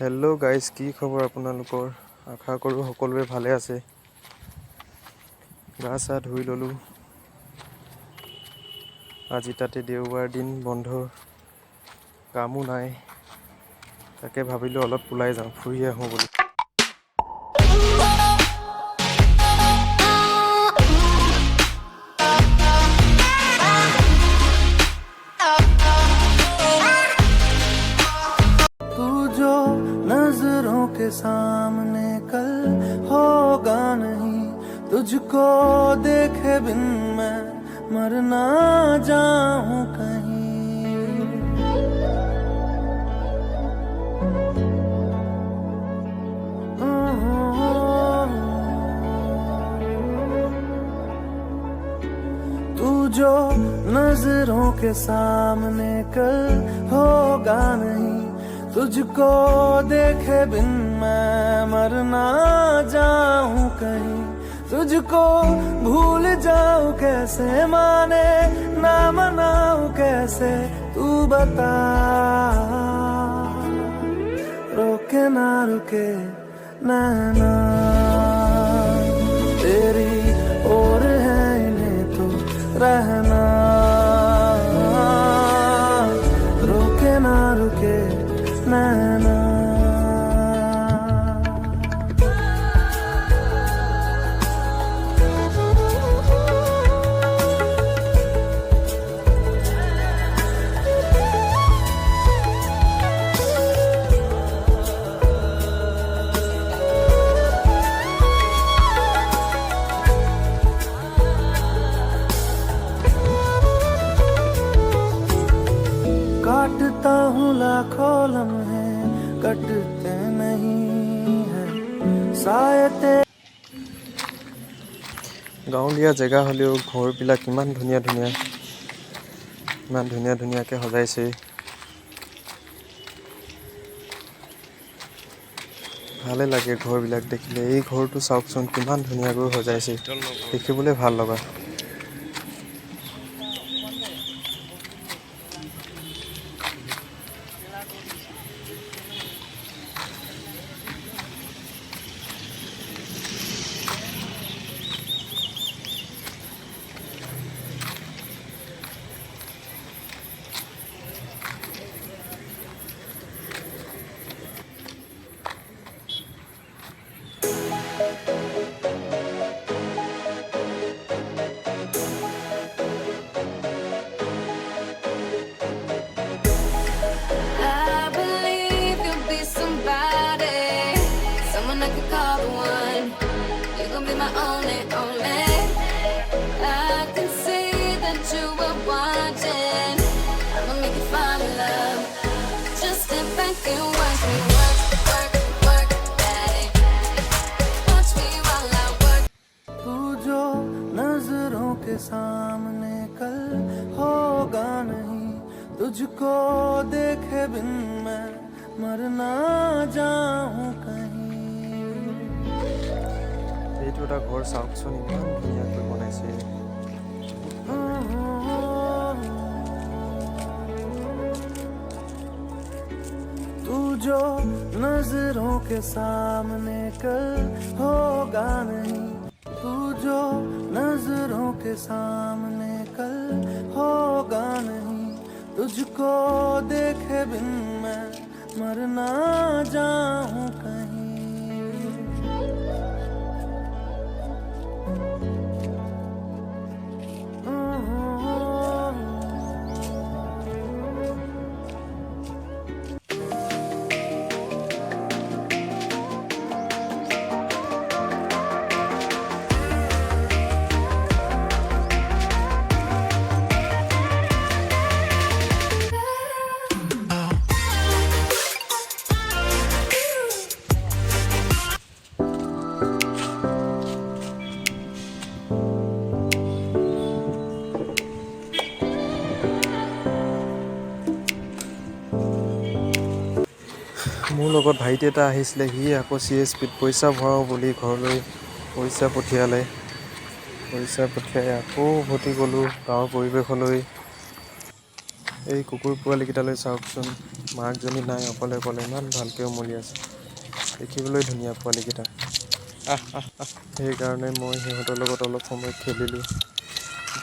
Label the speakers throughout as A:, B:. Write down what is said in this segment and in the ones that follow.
A: Hello' guys, কি খবৰ আপোনালোকৰ? আশা কৰোঁ সকলোৱে ভালে আছে। গা চা ধুই ল'লোঁ। আজি তাতে দেওবাৰ দিন, বন্ধ, কামো নাই। তাকে ভাবিলোঁ অলপ ওলাই যাওঁ, ফুৰি আহোঁ বুলি।
B: नजरों के सामने कल होगा नहीं, तुझको देखे बिन मैं मर ना जाऊं कहीं। तू जो नजरों के सामने कल होगा नहीं, तुझको देखे बिन मैं मर ना जाऊं कहीं। तुझको भूल जाऊं कैसे, माने ना मनाऊं कैसे, तू बता। रोके ना रुके नैना तेरी ओर है, इन्हें तो रहना। रोके ना रुके नैना। काटता हूँ लाखों लम्हे, कटते नहीं है सायते।
A: গাঁৱলীয়া জেগা হ'লেও ঘৰবিলাক ইমান ধুনীয়া ধুনীয়াকৈ সজাইছে। ভালে লাগে ঘৰবিলাক দেখিলে। এই ঘৰটো চাওকচোন কিমান ধুনীয়াকৈ সজাইছে, দেখিবলৈ ভাল লগা।
B: के सामने कल होगा नहीं, तुझको देखे बिन मैं मर ना जाऊं कहीं।
A: এইটো এটা ঘৰ চাওকচোন, ইমান ধুনীয়াকৈ বনাইছে।
B: तू जो नजरों के सामने कल होगा नहीं, तू जो नजरों के सामने कल होगा नहीं, तुझको देखे बिन मैं मर ना जाऊं कहीं।
A: মোৰ লগত ভাইটি এটা আহিছিলে, সি আকৌ CSPত পইচা ভৰাওঁ বুলি ঘৰলৈ পইচা পঠিয়ালে। পইচা পঠিয়াই আকৌ উভতি গ'লোঁ গাঁৱৰ পৰিৱেশলৈ। এই কুকুৰ পোৱালিকেইটালৈ চাওকচোন। মাকজনী নাই, অকলে অকলে ইমান ভালকৈ উমলি আছে। দেখিবলৈ ধুনীয়া পোৱালিকেইটা। সেইকাৰণে মই সিহঁতৰ লগত অলপ সময় খেলিলোঁ।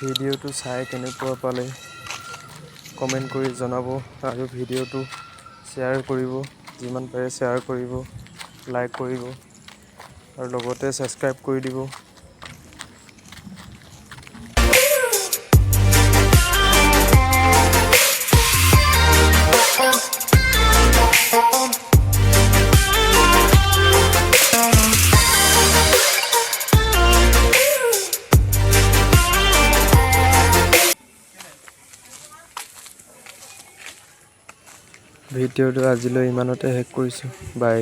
A: ভিডিঅ'টো চাই কেনেকুৱা পালে কমেণ্ট কৰি জনাব, আৰু ভিডিঅ'টো শ্বেয়াৰ কৰিব, যিমান পাৰে শ্বেয়াৰ কৰিব, লাইক কৰিব, আৰু লগতে ছাবস্ক্ৰাইব কৰি দিব। ভিডিঅ'টো আজিলৈ ইমানতে শেষ কৰিছোঁ। বাই।